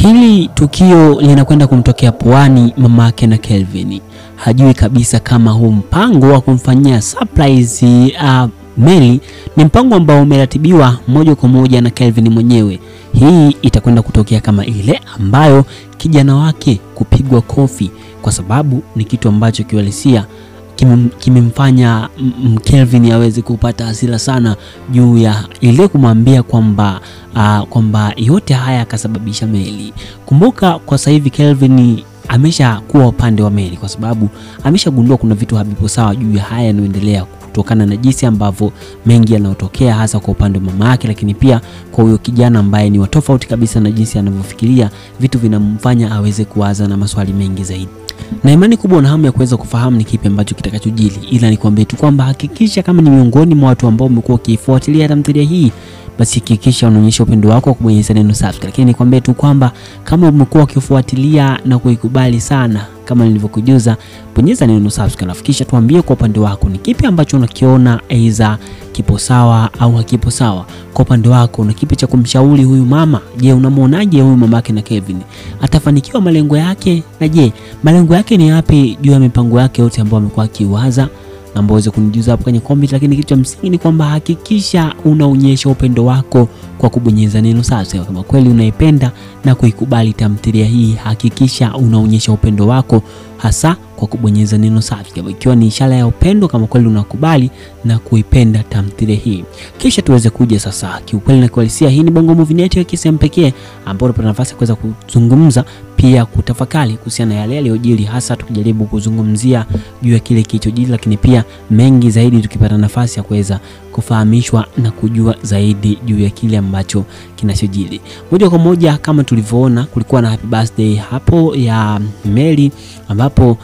Hili tukio linakwenda kumtokea puani mamake na Kelvin. Hajui kabisa kama huu mpango wa kumfanyia surprise Meli ni mpango ambao umeratibiwa moja kwa moja na Kelvin mwenyewe. Hii itakwenda kutokea kama ile ambayo kijana wake kupigwa kofi, kwa sababu ni kitu ambacho kiwalisia kimemfanya Kelvin aweze kupata hasira sana juu ya ile kumwambia kwamba yote haya akasababisha Meli. Kumbuka kwa sasa hivi Kelvin amesha kuwa upande wa Meli, kwa sababu ameshagundua kuna vitu havipo sawa juu ya haya yanayoendelea, kutokana na jinsi ambavyo mengi yanayotokea hasa kwa upande wa mama yake, lakini pia kwa huyo kijana ambaye ni tofauti kabisa na jinsi anavyofikiria vitu, vinamfanya aweze kuwaza na maswali mengi zaidi. Na imani kubwa na hamu ya kuweza kufahamu ni kipi ambacho kitakachojili, ila nikwambie tu kwamba hakikisha kama ni miongoni mwa watu ambao umekuwa ukifuatilia tamthilia hii, basi hakikisha unaonyesha upendo wako kwa kubonyeza neno subscribe. Lakini nikwambie tu kwamba kama umekuwa ukifuatilia na kuikubali sana kama nilivyokujuza, bonyeza neno subscribe, nafikisha tuambie kwa upande wako ni kipi ambacho unakiona aidha kipo sawa au hakipo sawa. Kwa upande wako na kipi cha kumshauri huyu mama? Je, unamuonaje huyu mamake na Kelvin? Atafanikiwa malengo yake? Na je, malengo yake ni yapi juu ya mipango yake yote ambayo amekuwa akiwaza? Naomba uweze kunijuza hapo kwenye comment, lakini kitu cha msingi ni kwamba hakikisha unaonyesha upendo wako kwa kubonyeza neno subscribe. Kama kweli unaipenda na kuikubali tamthilia hii, hakikisha unaonyesha upendo wako hasa kwa kubonyeza neno subscribe, ikiwa ni ishara ya upendo kama kweli unakubali na kuipenda tamthilia hii. Kisha tuweze kuja sasa kiukweli na kuhalisia. Hii ni Bongo Movie Network kisema pekee ambapo tunapata nafasi ya kuweza kuzungumza pia kutafakari kuhusiana na yale yaliyojiri, hasa tukijaribu kuzungumzia juu ya kile kilichojiri, lakini pia mengi zaidi tukipata nafasi ya kuweza kufahamishwa na kujua zaidi juu ya kile ambacho kinachojiri. Moja kwa moja kama tulivyoona, kulikuwa na happy birthday hapo ya Meli, ambapo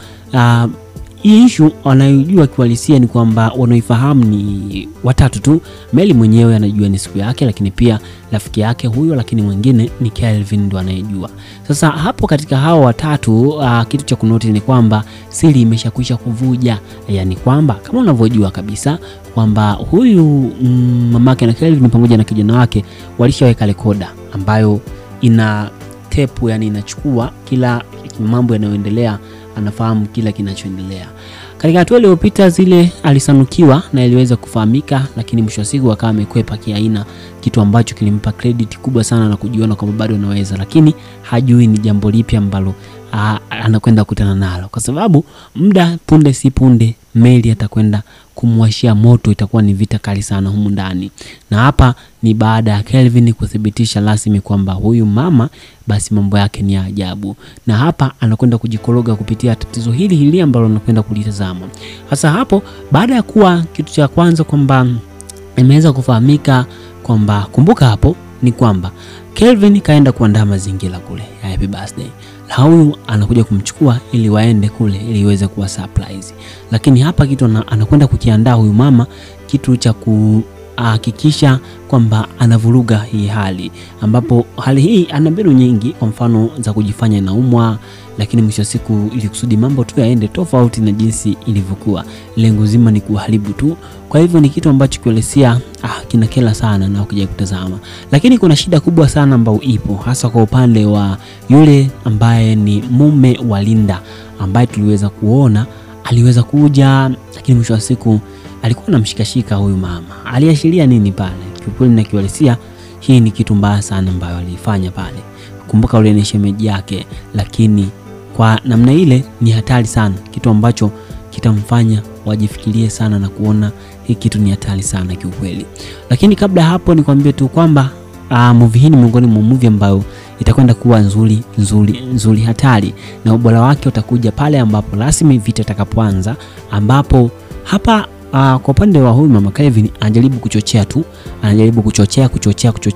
hii issue wanayojua kiwalisia ni kwamba wanaoifahamu ni watatu tu. Meli mwenyewe anajua ni siku yake, lakini pia rafiki yake huyo, lakini mwingine ni Kelvin ndo anayejua. Sasa hapo katika hao watatu, kitu cha kunoti ni kwamba siri imeshakwisha kuvuja. Yani kwamba kama unavyojua kabisa kwamba huyu mamake na Kelvin pamoja na kijana wake walishaweka rekoda ambayo ina tape, yani inachukua kila mambo yanayoendelea, anafahamu kila kinachoendelea. Katika hatua iliyopita zile alisanukiwa na iliweza kufahamika, lakini mwisho wa siku akawa amekwepa kiaina, kitu ambacho kilimpa credit kubwa sana na kujiona kwamba bado anaweza, lakini hajui ni jambo lipi ambalo anakwenda kukutana nalo, kwa sababu muda punde si punde Meli atakwenda kumwashia moto. Itakuwa ni vita kali sana humu ndani, na hapa ni baada ya Kelvin kuthibitisha rasmi kwamba huyu mama basi mambo yake ni ajabu, na hapa anakwenda kujikoroga kupitia tatizo hili ambalo anakwenda kulitazama. Hasa hapo baada ya kuwa kitu cha kwanza kwamba imeweza kufahamika kwamba, kumbuka hapo ni kwamba Kelvin kaenda kuandaa mazingira kule ya happy birthday, na huyu anakuja kumchukua ili waende kule ili iweze kuwa surprise. Lakini hapa kitu anakwenda kukiandaa huyu mama, kitu cha kuhakikisha kwamba anavuruga hii hali, ambapo hali hii ana mbinu nyingi, kwa mfano za kujifanya inaumwa, lakini mwisho siku ili kusudi mambo tu yaende tofauti na jinsi ilivyokuwa. Lengo zima ni kuharibu tu. Kwa hivyo ni kitu ambacho kielezea kinakela sana na ukija kutazama. Lakini kuna shida kubwa sana ambayo ipo hasa kwa upande wa yule ambaye ni mume wa Linda, ambaye tuliweza kuona aliweza kuja, lakini mwisho wa siku alikuwa anamshikashika huyu mama. Aliashiria nini pale? Kiukweli na kiwalisia, hii ni kitu mbaya sana ambayo alifanya pale. Kumbuka ule ni shemeji yake, lakini kwa namna ile ni hatari sana, kitu ambacho kitamfanya wajifikirie sana na kuona hii kitu ni hatari sana kiukweli. Lakini kabla hapo nikwambie tu kwamba movie hii ni miongoni mwa movie ambayo itakwenda kuwa nzuri hatari, na ubora wake utakuja pale ambapo rasmi vita itakapoanza, ambapo hapa kwa upande wa huyu mama Kelvin anajaribu kuchochea tu, anajaribu kuchochea,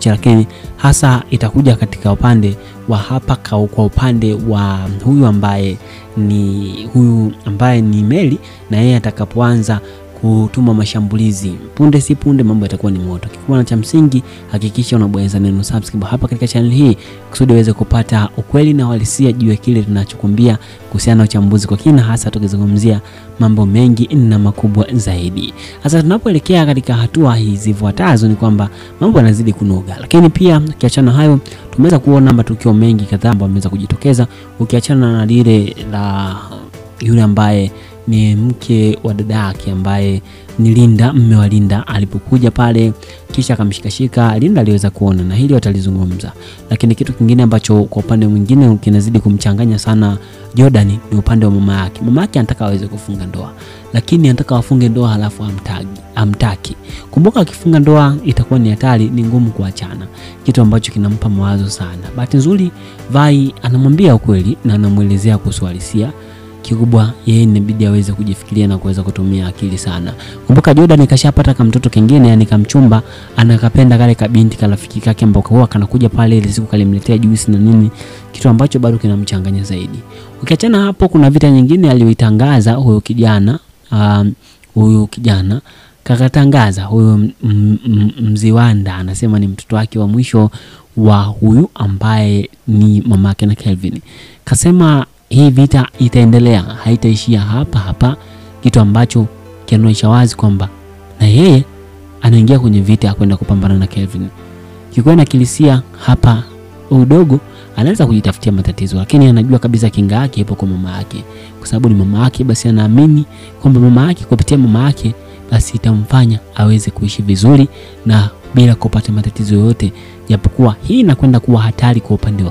lakini hasa itakuja katika upande wa hapa kwa upande wa huyu ambaye ni Meli, na yeye atakapoanza hutuma mashambulizi. Punde si punde mambo yatakuwa ni moto. Kikubwa na cha msingi, hakikisha unabonyeza neno subscribe hapa katika channel hii kusudi uweze kupata ukweli na uhalisia juu ya kile tunachokuambia kuhusiana na uchambuzi kwa kina, hasa tukizungumzia mambo mengi na makubwa zaidi. Sasa tunapoelekea katika hatua hizi zifuatazo ni kwamba mambo yanazidi kunoga. Lakini pia ukiachana hayo, tumeweza kuona matukio mengi kadhaa ambayo yameweza kujitokeza, ukiachana na lile la yule ambaye ni mke wa dada yake ambaye ni Linda, mme wa Linda alipokuja pale kisha akamshikashika. Linda aliweza kuona na hili watalizungumza. Lakini kitu kingine ambacho kwa upande mwingine kinazidi kumchanganya sana Jordan ni upande wa mama yake. Mama yake anataka aweze kufunga ndoa, lakini anataka wafunge ndoa halafu amtaki. Kumbuka akifunga ndoa itakuwa ni hatari, ni ngumu kuachana, kitu ambacho kinampa mawazo sana. Bahati nzuri Vai anamwambia ukweli na anamuelezea kuhusu halisia. Kikubwa yeye inabidi aweze kujifikiria na kuweza kutumia akili sana. Kumbuka Jordan kashapata kama mtoto kingine, yani kamchumba, anakapenda kale kabinti karafiki kake ambao huwa kanakuja pale ile siku kalimletea juice na nini, kitu ambacho bado kinamchanganya zaidi. Ukiachana hapo, kuna vita nyingine aliyoitangaza huyo kijana kakatangaza huyo Mziwanda, anasema ni mtoto wake wa mwisho wa huyu ambaye ni mamake na Kelvin. Kasema hii vita itaendelea, haitaishia hapa, kitu ambacho kinaonyesha wazi kwamba na yeye anaingia kwenye vita kwenda kupambana na Kelvin. Kikwenda kilisia hapa udogo anaweza kujitafutia matatizo, lakini anajua kabisa kinga yake ipo kwa mama yake. Kwa sababu ni mama yake, basi anaamini kwamba mama yake, kupitia mama yake basi itamfanya aweze kuishi vizuri na bila kupata matatizo yoyote, japokuwa hii inakwenda kuwa hatari kwa upande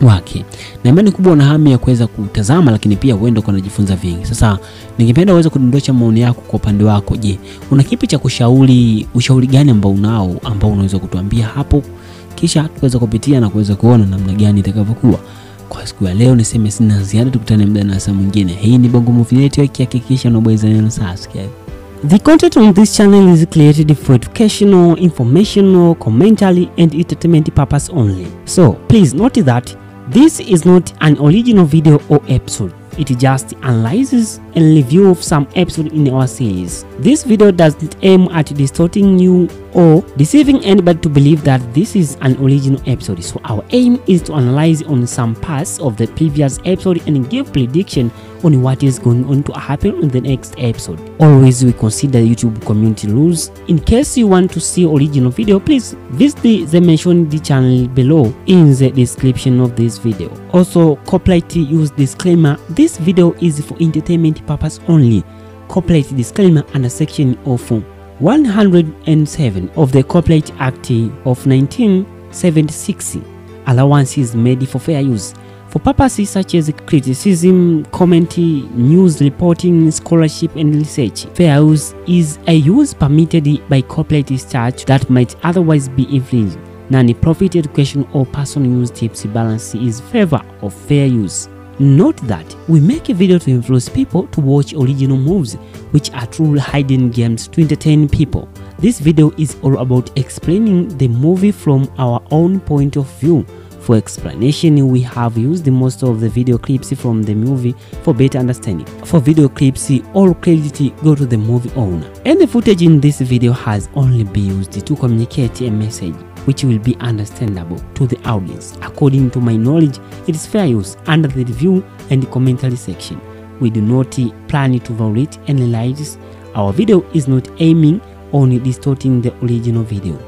wake. Na imani kubwa na hamu ya kuweza kutazama, lakini pia uende kujifunza vingi. Sasa ningependa uweze kudondosha maoni yako kwa upande wako. Je, una kipi cha ushauri gani ambao unaweza kutuambia hapo, kisha tuweza kupitia na kuweza kuona namna gani itakavyokuwa. Kwa siku ya leo niseme sina ziada, tukutane muda na saa mwingine. Hii ni Bongo Movie Network, hakikisha unabonyeza neno subscribe. The content on this channel is created for educational, informational, commentary and entertainment purpose only. So please note that this is not an original video or episode. It just analyzes and review of some episode in our series. This video doesn't aim at distorting you or deceiving anybody to believe that this is an original episode. So our aim is to analyze on some parts of the previous episode and give prediction on what is going on to happen in the next episode. Always we consider YouTube community rules. In case you want to see original video, please visit the mentioned channel below in the description of this video. Also, copyright use disclaimer. This video is for entertainment purpose only. Copyright disclaimer under section of 107 of the Copyright Act of 1976. Allowance is made for fair use for purposes such as criticism, commentary, news reporting, scholarship and research. Fair use is a use permitted by copyright statute that might otherwise be infringed. Non-profit education or personal use tips balance is favor of fair use. Note that we make a video to influence people to watch original movies, which are true hidden gems to entertain people. This video is all about explaining the movie from our own point of view. For explanation, we have used most of the video clips from the movie for better understanding. For video clips, all credit go to the movie owner. Any footage in this video has only been used to communicate a message which will be understandable to the audience. According to my knowledge, it is fair use under the review and commentary section. We do not plan to violate any rights. Our video is not aiming on distorting the original video.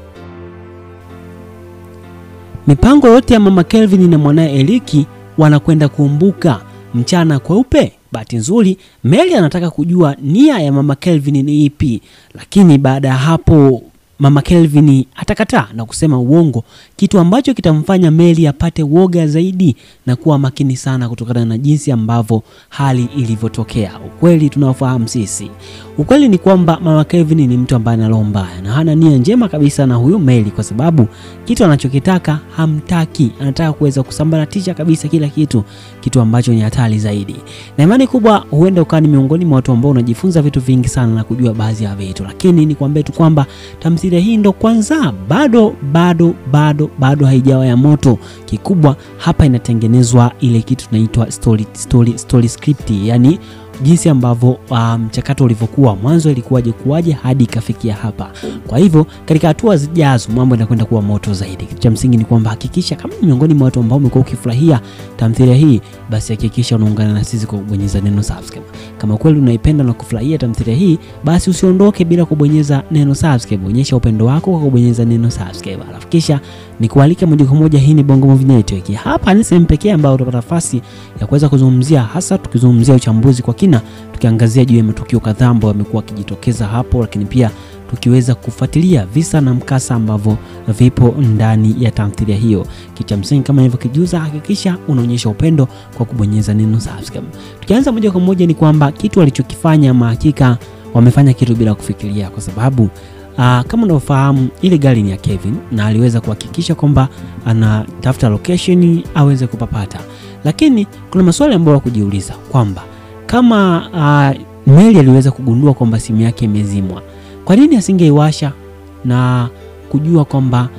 Mipango yote ya mama Kelvin na mwanae Eliki wanakwenda kuumbuka mchana kweupe. Bahati nzuri Meli anataka kujua nia ya mama Kelvin ni ipi, lakini baada ya hapo mama Kelvin atakataa na kusema uongo, kitu ambacho kitamfanya Meli apate woga zaidi na kuwa makini sana kutokana na jinsi ambavyo hali ilivyotokea. Ukweli tunaofahamu sisi, ukweli ni kwamba mama Kelvin ni mtu ambaye ana roho mbaya na hana nia njema kabisa na huyu Meli, kwa sababu kitu anachokitaka hamtaki, anataka kuweza kusambaratisha kabisa kila kitu, kitu ambacho ni hatari zaidi. Na imani kubwa huenda ukani miongoni mwa watu ambao unajifunza vitu vingi sana na kujua baadhi ya vitu, lakini ni kuambia tu kwamba tamthilia hii ndo kwanza bado haijawa ya moto. Kikubwa hapa inatengenezwa ile kitu tunaitwa story script, yani jinsi ambavyo mchakato ulivyokuwa mwanzo, ilikuwaje kuwaje hadi ikafikia hapa. Kwa hivyo katika hatua zijazo mambo yanakwenda kuwa moto zaidi. Kitu cha msingi ni kwamba hakikisha kama miongoni mwa watu ambao umekuwa ukifurahia tamthilia hii, basi hakikisha unaungana na sisi kwa kubonyeza neno subscribe. Kama kweli unaipenda na kufurahia tamthilia hii, basi usiondoke bila kubonyeza neno subscribe. Onyesha upendo wako kwa kubonyeza neno subscribe. Alafu kisha nikualike moja kwa moja, hii ni Bongo Movie Network. Hapa ni sehemu pekee ambayo utapata nafasi ya kuweza kuzungumzia, hasa tukizungumzia uchambuzi kwa kina, tukiangazia juu ya matukio kadhaa ambayo yamekuwa yakijitokeza hapo, lakini pia tukiweza kufuatilia visa na mkasa ambavyo vipo ndani ya tamthilia hiyo. Kitu msingi kama hivyo kijuza, hakikisha unaonyesha upendo kwa kubonyeza neno subscribe. Tukianza moja kwa moja ni kwamba kitu walichokifanya hakika wamefanya kitu bila kufikiria, kwa sababu kama unavyofahamu ile gari ni ya Kevin na aliweza kuhakikisha kwamba anatafuta location aweze kupapata. Lakini kuna maswali ambayo ya kujiuliza kwamba kama Meli aliweza kugundua kwamba simu yake imezimwa, kwa nini asingeiwasha na kujua kwamba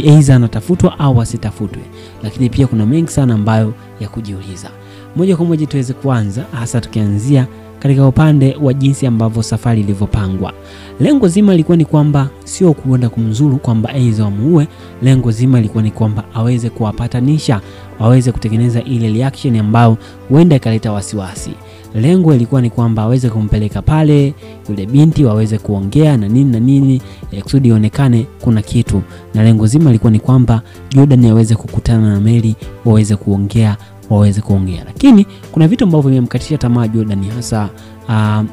Eiza anatafutwa au asitafutwe? Lakini pia kuna mengi sana ambayo ya kujiuliza. Moja kwa moja tuweze kuanza, hasa tukianzia katika upande wa jinsi ambavyo safari ilivyopangwa. Lengo zima lilikuwa ni kwamba sio kuenda kumzuru kwamba Eiza wamuue. Lengo zima lilikuwa ni kwamba aweze kuwapatanisha, aweze kutengeneza ile reaction ambayo huenda ikaleta wasiwasi. Lengo ilikuwa ni kwamba aweze kumpeleka pale yule binti, waweze kuongea na nini kusudi ionekane kuna kitu. Na lengo zima lilikuwa ni kwamba Jordan aweze kukutana na Meli, waweze kuongea. Lakini kuna vitu ambavyo vimemkatisha tamaa Jordan, hasa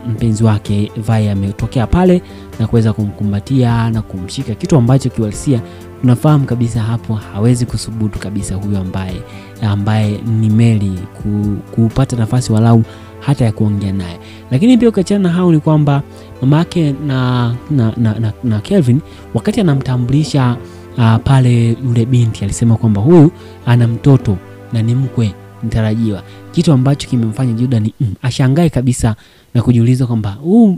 mpenzi wake Vi ametokea pale na kuweza kumkumbatia na kumshika, kitu ambacho kiwalisia tunafahamu kabisa hapo hawezi kusubutu kabisa huyo ambaye ni Meli kupata nafasi walau hata ya kuongea naye. Lakini pia ukiachana hao ni kwamba mamake na Kelvin wakati anamtambulisha pale yule binti alisema kwamba huyu ana mtoto na ni mkwe mtarajiwa, kitu ambacho kimemfanya Jordan ashangae kabisa na kujiuliza kwamba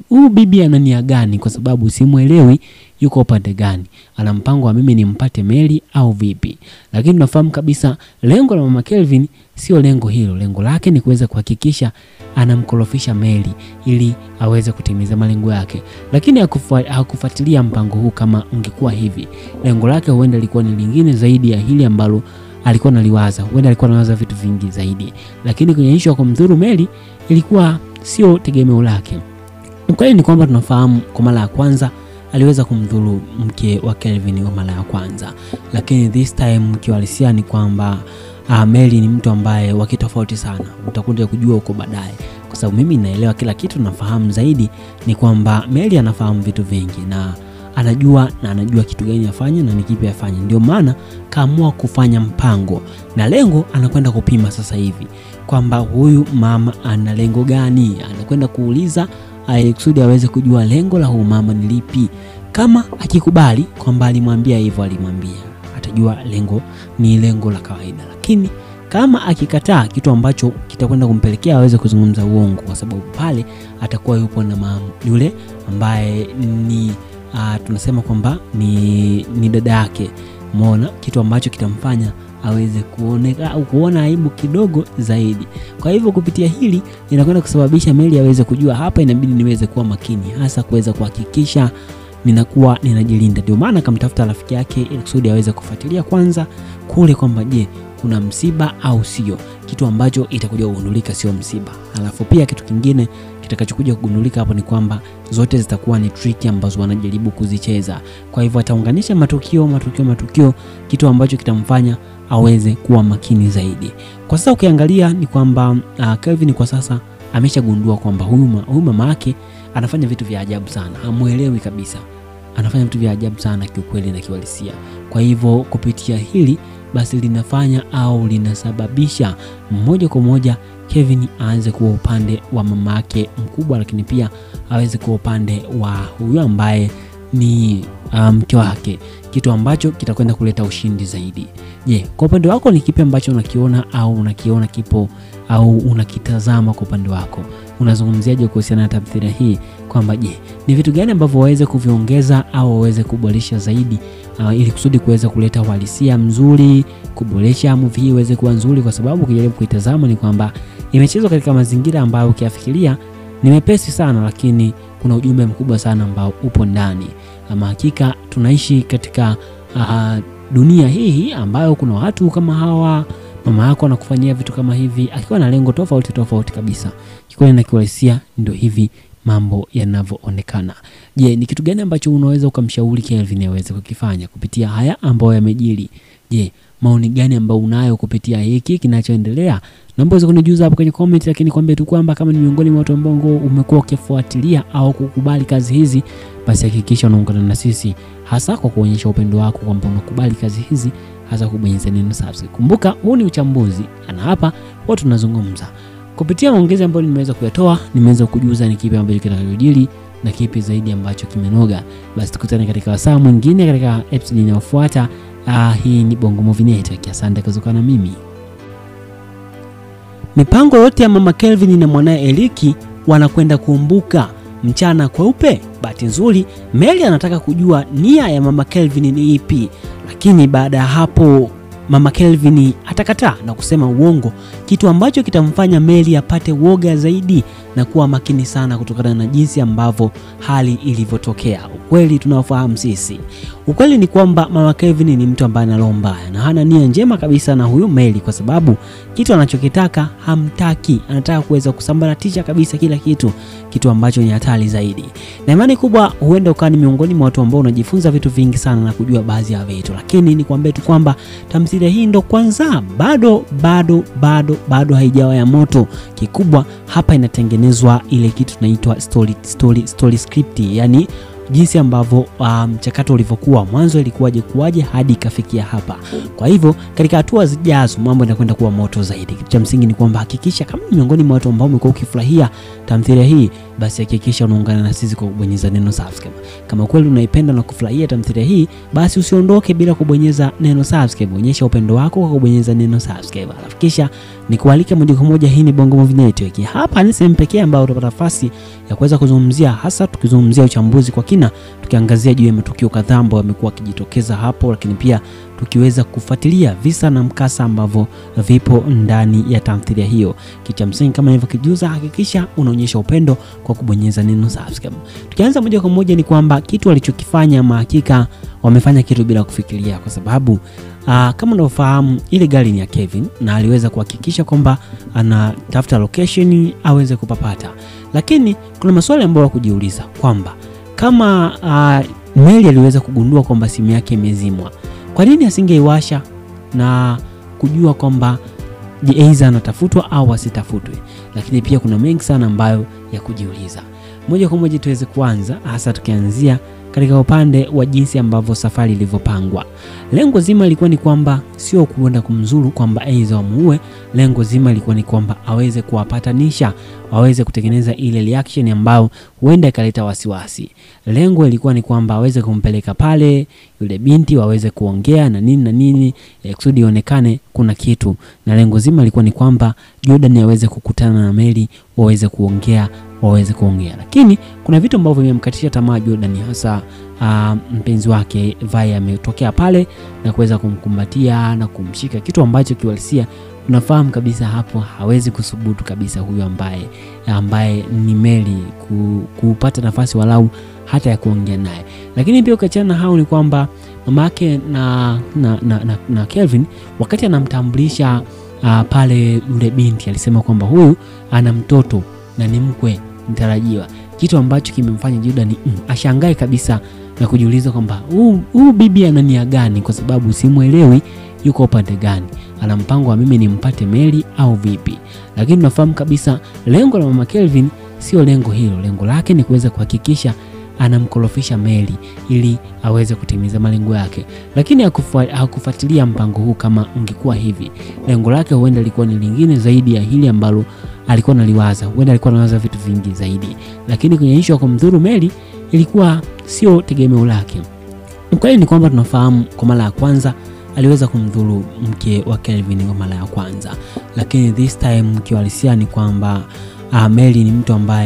huyu bibi ana nia gani, kwa sababu simuelewi yuko upande gani, ana mpango wa mimi nimpate Meli au vipi. Lakini tunafahamu kabisa lengo la mama Kelvin sio lengo hilo. Lengo lake ni kuweza kuhakikisha anamkorofisha Meli ili aweze kutimiza malengo yake. Lakini hakufuatilia mpango huu kama ungekuwa hivi. Lengo lake huenda lilikuwa ni lingine zaidi ya hili ambalo alikuwa analiwaza. Huenda alikuwa anawaza vitu vingi zaidi. Lakini kwenye issue ya kumdhuru Meli ilikuwa sio tegemeo lake. Ukweli ni kwamba tunafahamu kwa mara ya kwanza aliweza kumdhuru mke wa Kelvin kwa mara ya kwanza. Lakini this time kiwalisia ni kwamba Meli ni mtu ambaye wakitofauti sana. Utakuja kujua huko baadaye, kwa sababu mimi naelewa kila kitu, nafahamu zaidi ni kwamba Meli anafahamu vitu vingi na anajua kitu gani afanye na ni kipi afanye. Ndio maana kaamua kufanya mpango na lengo anakwenda kupima sasa hivi kwamba huyu mama ana lengo gani. Anakwenda kuuliza kusudi aweze kujua lengo la huyu mama ni lipi. Kama akikubali kwamba alimwambia hivyo, atajua lengo ni lengo la kawaida. Lakini kama akikataa, kitu ambacho kitakwenda kumpelekea aweze kuzungumza uongo, kwa sababu pale atakuwa yupo na mama yule ambaye ni tunasema kwamba ni dada yake. Umeona, kitu ambacho kitamfanya aweze kuona aibu kidogo zaidi. Kwa hivyo kupitia hili inakwenda kusababisha Meli aweze kujua hapa inabidi niweze kuwa makini, hasa kuweza kuhakikisha ninakuwa ninajilinda. Ndio maana akamtafuta rafiki yake ili kusudi aweze kufuatilia kwanza kule kwamba je, kuna msiba au sio, kitu ambacho itakuja kugundulika sio msiba. Alafu pia kitu kingine kitakachokuja kugundulika hapo ni kwamba zote zitakuwa ni trick ambazo wanajaribu kuzicheza. Kwa hivyo ataunganisha matukio, kitu ambacho kitamfanya aweze kuwa makini zaidi. Kwa sasa ukiangalia ni kwamba Kelvin kwa sasa ameshagundua kwamba huyu mama yake anafanya vitu vya ajabu sana, hamuelewi kabisa. Anafanya vitu vya ajabu sana kiukweli na kiwalisia. Kwa hivyo kupitia hili basi linasababisha moja kwa moja Kevin aanze kuwa upande wa mamake mkubwa, lakini pia aweze kuwa upande wa huyu ambaye ni mke wake, kitu ambacho kitakwenda kuleta ushindi zaidi. Je, kwa upande wako ni kipi ambacho unakiona kipo au unakitazama kwa upande wako? Unazungumziaje kuhusiana na tamthilia hii kwamba je, ni vitu gani ambavyo waweze kuviongeza au waweze kuboresha zaidi ili kusudi kuweza kuleta uhalisia mzuri, kuboresha movie hii iweze kuwa nzuri? Kwa sababu ukijaribu kuitazama ni kwamba imechezwa katika mazingira ambayo ukiafikiria ni mepesi sana, lakini kuna ujumbe mkubwa sana ambao upo ndani. Ama hakika tunaishi katika dunia hii ambayo kuna watu kama hawa. Mama yako anakufanyia vitu kama hivi akiwa na lengo tofauti kabisa. Kikweli na kiuhalisia ndio hivi mambo yanavyoonekana. Je, ni kitu gani ambacho unaweza ukamshauri Kelvin aweze kukifanya kupitia haya ambayo yamejiri? Je, maoni gani ambayo unayo kupitia hiki kinachoendelea? Naomba uweze kunijuza hapo kwenye comment, lakini kwambie tu kwamba kama ni miongoni mwa watu ambao umekuwa ukifuatilia au kukubali kazi hizi, basi hakikisha unaungana na sisi, hasa kwa kuonyesha upendo wako kwamba unakubali kazi hizi, hasa kubonyeza neno subscribe. Kumbuka huu ni uchambuzi, na hapa watu tunazungumza kupitia maongezi ambayo nimeweza kuyatoa. Nimeweza kujuza ni kipi ambacho kinachojiri na kipi zaidi ambacho kimenoga. Basi tukutane katika wasaa mwingine katika episode inayofuata. Hii ni Bongo Movie Network. Asante kuzungana na mimi. Mipango yote ya mama Kelvin na mwanae Eliki wanakwenda kuumbuka mchana kweupe. Bahati nzuri Meli anataka kujua nia ya mama Kelvin ni ipi, lakini baada ya hapo mama Kelvin atakataa na kusema uongo, kitu ambacho kitamfanya Meli apate woga zaidi na kuwa makini sana kutokana na jinsi ambavyo hali ilivyotokea. Ukweli tunaofahamu sisi, ukweli ni kwamba mama Kelvin ni mtu ambaye ana roho mbaya na hana nia njema kabisa na huyu Meli, kwa sababu kitu anachokitaka hamtaki, anataka kuweza kusambaratisha kabisa kila kitu, kitu ambacho ni hatari zaidi. Na imani kubwa huenda ukani miongoni mwa watu ambao unajifunza vitu vingi sana na kujua baadhi ya vitu, lakini ni kuambia tu kwamba tamthilia hii ndo kwanza, bado haijawa ya moto. Kikubwa hapa inatengenezwa ile kitu tunaitwa story script, yani jinsi ambavyo mchakato ulivyokuwa mwanzo, ilikuwaje kuwaje hadi ikafikia hapa. Kwa hivyo katika hatua zijazo mambo yanakwenda kuwa moto zaidi. Kitu cha msingi ni kwamba hakikisha kama miongoni mwa watu ambao umekuwa ukifurahia tamthilia hii, basi hakikisha unaungana na sisi kwa kubonyeza neno subscribe. Kama kweli unaipenda na kufurahia tamthilia hii, basi usiondoke bila kubonyeza neno subscribe. Onyesha upendo wako kwa kubonyeza neno subscribe. Alafu kisha nikualike moja kwa moja, hii ni Bongo Movie Network. Hapa ni sehemu pekee ambayo utapata nafasi ya kuweza kuzungumzia, hasa tukizungumzia uchambuzi kwa kina, tukiangazia juu ya matukio kadhaa ambayo yamekuwa yakijitokeza hapo, lakini pia tukiweza kufuatilia visa na mkasa ambavyo vipo ndani ya tamthilia hiyo. Kitu cha msingi kama nilivyokujuza, hakikisha unaonyesha upendo kwa kubonyeza neno subscribe. Tukianza moja kwa moja ni kwamba kitu walichokifanya hakika wamefanya kitu bila kufikiria, kwa sababu kama unavyofahamu ile gari ni ya Kevin na aliweza kuhakikisha kwamba anatafuta location aweze kupapata. Lakini kuna maswali ambayo kujiuliza kwamba kama Meli aliweza kugundua kwamba simu yake imezimwa, kwa nini asingeiwasha na kujua kwamba Eiza anatafutwa au asitafutwe? Lakini pia kuna mengi sana ambayo ya kujiuliza. Moja kwa moja tuweze kuanza, hasa tukianzia katika upande wa jinsi ambavyo safari ilivyopangwa. Lengo zima lilikuwa ni kwamba sio kuenda kumzuru kwamba Eiza wamuue. Lengo zima lilikuwa ni kwamba aweze kuwapatanisha, waweze kutengeneza ile reaction ambayo huenda ikaleta wasiwasi. Lengo ilikuwa ni kwamba aweze kumpeleka pale yule binti, waweze kuongea na nini kusudi ionekane kuna kitu. Na lengo zima lilikuwa ni kwamba Jordan aweze kukutana na Meli, waweze kuongea. Lakini kuna vitu ambavyo vimemkatisha tamaa Jordan, hasa mpenzi wake Vi ametokea pale na kuweza kumkumbatia na kumshika, kitu ambacho kiuhalisia tunafahamu kabisa hapo hawezi kusubutu kabisa huyu ambaye ni Meli kupata nafasi walau hata ya kuongea naye. Lakini pia ukiachana hao ni kwamba mamake na Kelvin wakati anamtambulisha pale yule binti alisema kwamba huyu ana mtoto na ni mkwe mtarajiwa, kitu ambacho kimemfanya Jordan ashangae kabisa na kujiuliza kwamba huyu bibi ana nia gani, kwa sababu simuelewi yuko upande gani, ana mpango wa mimi nimpate Meli au vipi? Lakini tunafahamu kabisa lengo la mama Kelvin sio lengo hilo. Lengo lake ni kuweza kuhakikisha anamkorofisha Meli ili aweze kutimiza malengo yake. Lakini hakufuatilia mpango huu kama ungekuwa hivi. Lengo lake huenda lilikuwa ni lingine zaidi ya hili ambalo alikuwa analiwaza. Huenda alikuwa anawaza vitu vingi zaidi. Lakini kwenye issue ya kumdhuru Meli ilikuwa sio tegemeo lake. Ukweli ni kwamba tunafahamu kwa mara ya kwanza aliweza kumdhuru mke wa Kelvin kwa mara ya kwanza. Lakini this time kiuhalisia ni kwamba Meli ni mtu ambaye